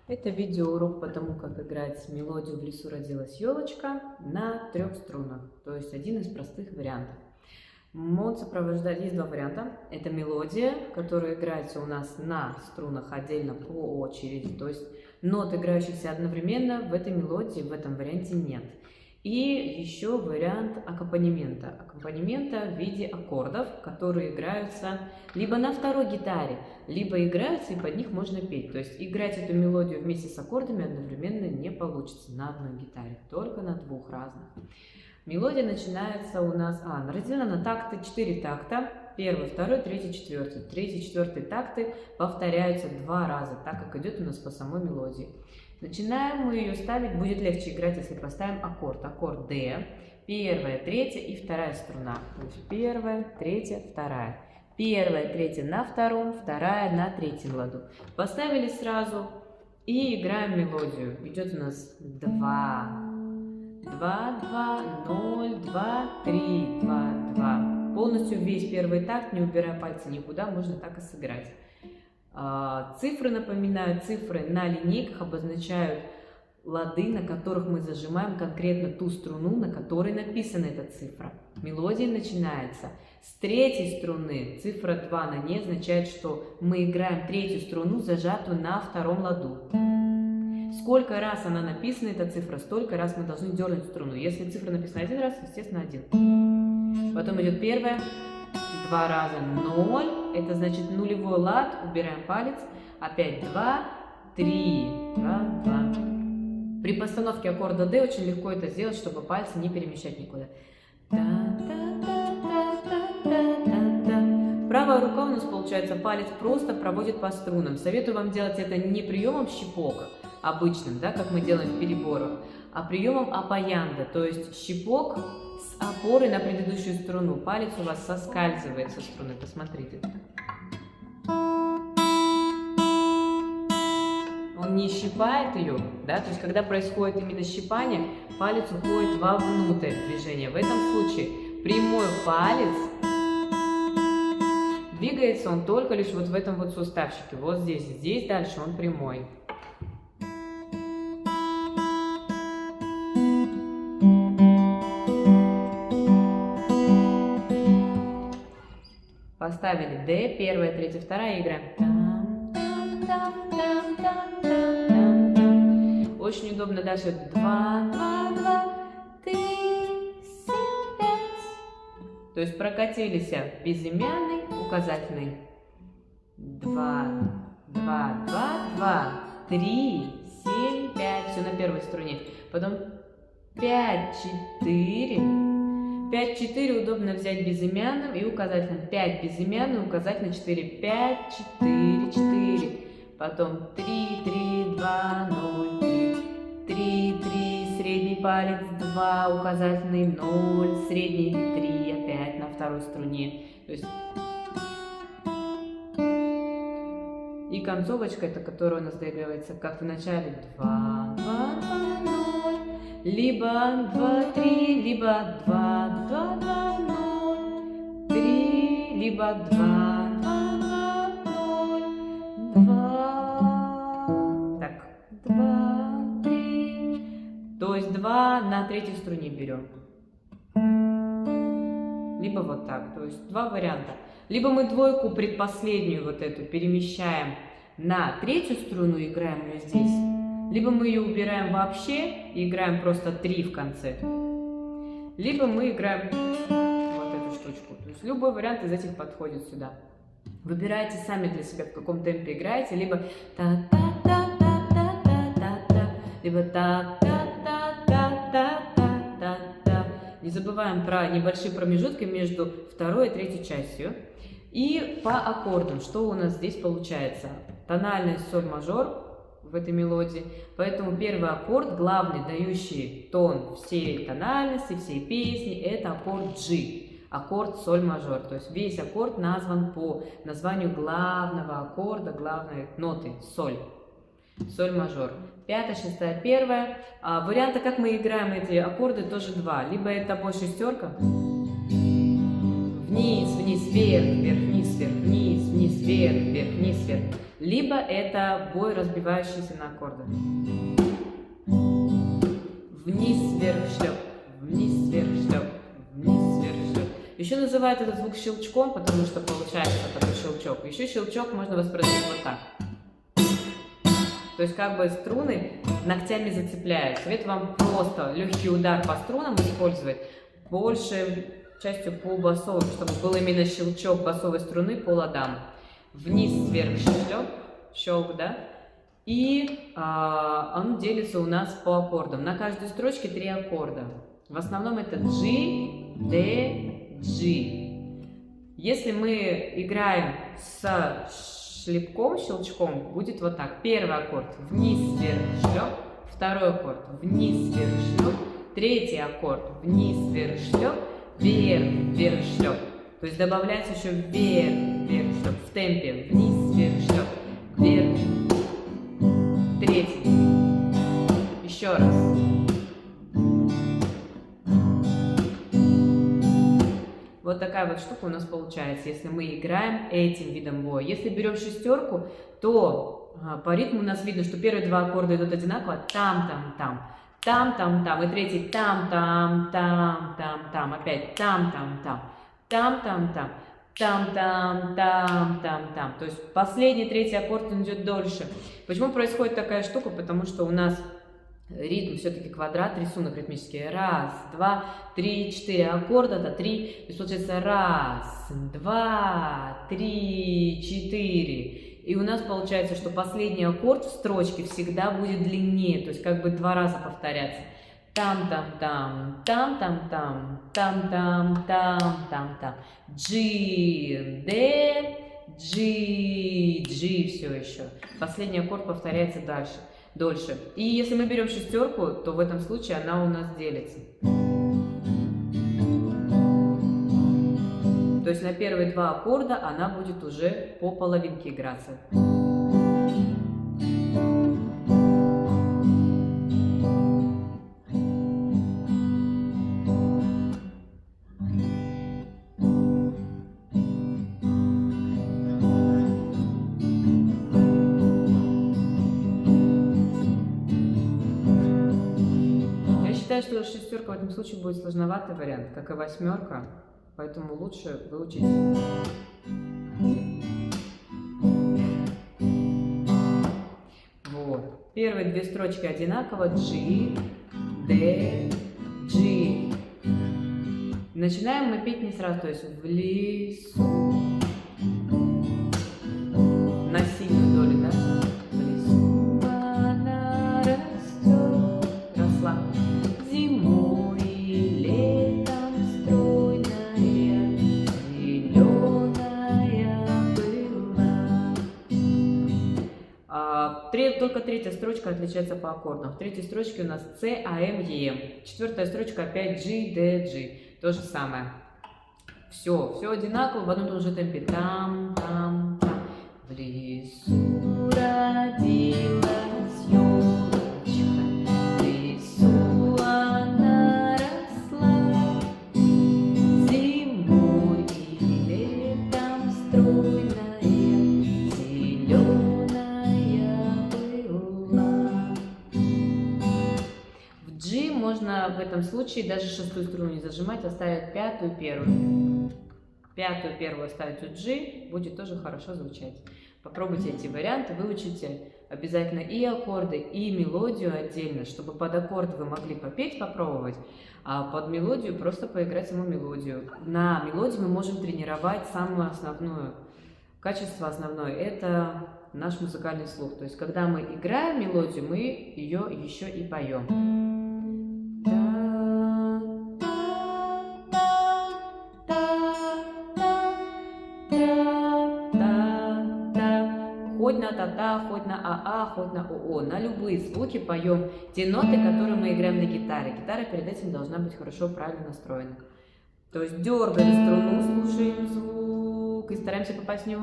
Это видеоурок по тому, как играть мелодию «В лесу родилась елочка» на 3 струнах, то есть один из простых вариантов. Он сопровождает, есть два варианта. Это мелодия, которая играется у нас на струнах отдельно по очереди, то есть нот, играющихся одновременно, в этой мелодии, в этом варианте нет. И еще вариант аккомпанемента. Аккомпанемента в виде аккордов, которые играются либо на второй гитаре, либо играются и под них можно петь. То есть играть эту мелодию вместе с аккордами одновременно не получится на одной гитаре, только на двух разных. Мелодия начинается у нас, разделена на такты, 4 такта. Первый, второй, третий, четвертый. Третий, четвертый такты повторяются 2 раза, так как идет у нас по самой мелодии. Начинаем мы ее ставить, будет легче играть, если поставим аккорд. Аккорд D, первая, третья и вторая струна. То есть первая, третья, вторая. Первая, третья на втором, вторая на третьем ладу. Поставили сразу и играем мелодию. Идет у нас 2, 2, 2, 0, 2, 3, 2, 2. Полностью весь первый такт, не убирая пальцы никуда, можно так и сыграть. Цифры, напоминаю, цифры на линейках обозначают лады, на которых мы зажимаем конкретно ту струну, на которой написана эта цифра. Мелодия начинается с третьей струны. Цифра 2 на ней означает, что мы играем третью струну, зажатую на втором ладу. Сколько раз она написана, эта цифра, столько раз мы должны дернуть струну. Если цифра написана один раз, естественно, один. Потом идет первая, 2 раза 0, это значит нулевой лад, убираем палец, опять 2, 3, 2, 2. При постановке аккорда D очень легко это сделать, чтобы пальцы не перемещать никуда. Правая рука у нас, получается, палец просто проводит по струнам. Советую вам делать это не приемом щипок обычным, да, как мы делаем в переборах, а приемом апаянда, то есть щипок с опорой на предыдущую струну. Палец у вас соскальзывает со струны, посмотрите. Он не щипает ее, да, то есть когда происходит именно щипание, палец уходит вовнутрь движения. В этом случае прямой палец двигается он только лишь вот в этом вот суставчике, вот здесь, здесь дальше он прямой. Поставили D, первая, третья, вторая, играем. Очень удобно дальше 2, 2, 2, 3, 7, 5. То есть прокатились безымянный, указательный. 2, 2, 2, 2, 3, 7, 5. Все на первой струне. Потом 5, 4. 5, 4 удобно взять безымянным и указательным. 5 безымянным, указательный 4. 5, 4, 4. Потом 3, 3, 2, 0, 3. 3, 3, средний палец 2, указательный 0, средний 3, опять на второй струне. То есть... И концовочка, это которая у нас доигрывается как в начале 2, 2, 2, 0. Либо 2, 3, либо 2, 2, 2, 0, 3, либо 2, 2, 2, 0, 2. Так, 2, 3. То есть 2 на третьей струне берем. Либо вот так. То есть 2 варианта. Либо мы двойку предпоследнюю вот эту перемещаем на третью струну, играем ее здесь. Либо мы ее убираем вообще и играем просто 3 в конце. Либо мы играем вот эту штучку. То есть любой вариант из этих подходит сюда. Выбирайте сами для себя, в каком темпе играете. Либо та-та-та-та-та-та-та-та, либо та-та-та-та-та-та-та. Не забываем про небольшие промежутки между второй и третьей частью. И по аккордам, что у нас здесь получается? Тональность соль мажор в этой мелодии, поэтому первый аккорд, главный, дающий тон всей тональности, всей песни, это аккорд G, аккорд соль мажор, то есть весь аккорд назван по названию главного аккорда, главной ноты соль, соль мажор. 5, 6, 1. Варианты, как мы играем эти аккорды, тоже 2, либо это больше шестерка, вниз, вниз, вверх, вверх, вниз, вверх, вниз, вниз, вверх, вверх, вниз, вверх. либо это бой, разбивающийся на аккорды. Вниз, вверх, шлеп, вниз, вверх, шлеп, вниз, вверх, шлеп. Еще называют этот звук щелчком, потому что получается такой щелчок. Еще щелчок можно воспроизвести вот так. То есть как бы струны ногтями зацепляют. Совет вам просто легкий удар по струнам использовать, большей частью по басовым, чтобы был именно щелчок басовой струны по ладам. Вниз, вверх, шлеп, щелк, да? И он делится у нас по аккордам. На каждой строчке 3 аккорда. В основном это G, D, G. Если мы играем с шлепком, щелчком, будет вот так. Первый аккорд вниз, вверх, шлеп. Второй аккорд вниз, вверх, шлеп. Третий аккорд вниз, вверх, шлеп. Вверх, вверх, шлеп. То есть добавляется еще вверх, вверх, шлеп. В темпе вниз, вверх, шлеп. Вверх. Третий. Еще раз. Вот такая вот штука у нас получается, если мы играем этим видом боя. Если берем шестерку, то по ритму у нас видно, что первые 2 аккорда идут одинаково. Там-там-там. Там-там-там. И третий там-там-там-там-там. Опять там-там-там. Там-там-там. Там-там-там-там-там. То есть последний, третий аккорд он идет дольше. Почему происходит такая штука? Потому что у нас ритм все-таки квадрат, рисунок ритмический. 1, 2, 3, 4 аккорда, это 3. То есть получается 1, 2, 3, 4. И у нас получается, что последний аккорд в строчке всегда будет длиннее. То есть как бы 2 раза повторяться. Там-там-там, там-там-там, там-там-там-там-там. G, D, G, G все еще. Последний аккорд повторяется дольше. И если мы берем шестерку, то в этом случае она у нас делится. То есть на первые 2 аккорда она будет уже по половинке играться. Я считаю, что шестерка в этом случае будет сложноватый вариант, как и 8, поэтому лучше выучить. Вот. Первые 2 строчки одинаково. G, D, G. Начинаем мы петь не сразу, то есть в лесу. На сильную долю, да? В лесу она растет, росла. Зимой и летом стройная, зеленая была. Только 3-я строчка отличается по аккордам. В 3-й строчке у нас C, A, M, E, M. 4-я строчка опять G, D, G. То же самое. Все одинаково в одном и том же темпе. Там. В лесу родилась елочка, в лесу она росла. Зимой и летом стройная, зеленая была. В G можно в этом случае даже 6-ю струну не зажимать, оставить 5-ю, 1-ю. 5-ю, 1-ю оставить у G, будет тоже хорошо звучать. Попробуйте эти варианты, выучите обязательно и аккорды, и мелодию отдельно, чтобы под аккорд вы могли попеть, попробовать, а под мелодию просто поиграть саму мелодию. На мелодию мы можем тренировать самую основную. Качество основное – это наш музыкальный слух. То есть, когда мы играем мелодию, мы ее еще и поем. Хоть на та-та, хоть на а-а, хоть на о-о. На любые звуки поем те ноты, которые мы играем на гитаре. Гитара перед этим должна быть хорошо, правильно настроена. То есть дергаем струну, слушаем звук и стараемся попасть в него.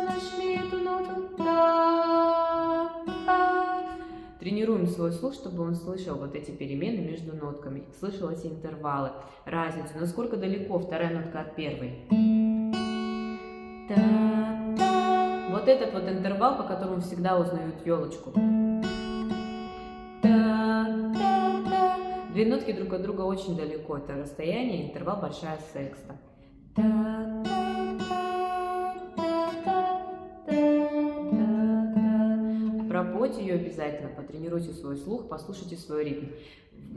Нажми эту ноту. Тренируем свой слух, чтобы он слышал вот эти перемены между нотками, слышал эти интервалы, разницу, насколько далеко 2-я нотка от 1-й. вот этот вот интервал, по которому всегда узнают елочку. Две нотки друг от друга очень далеко. Это расстояние, интервал, большая секста. Пропойте ее обязательно, потренируйте свой слух, послушайте свой ритм.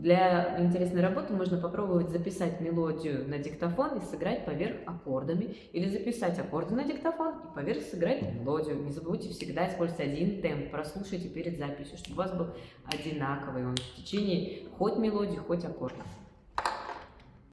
Для интересной работы можно попробовать записать мелодию на диктофон и сыграть поверх аккордами, или записать аккорды на диктофон и поверх сыграть мелодию. Не забудьте всегда использовать один темп, прослушайте перед записью, чтобы у вас был одинаковый он в течение хоть мелодии, хоть аккордов.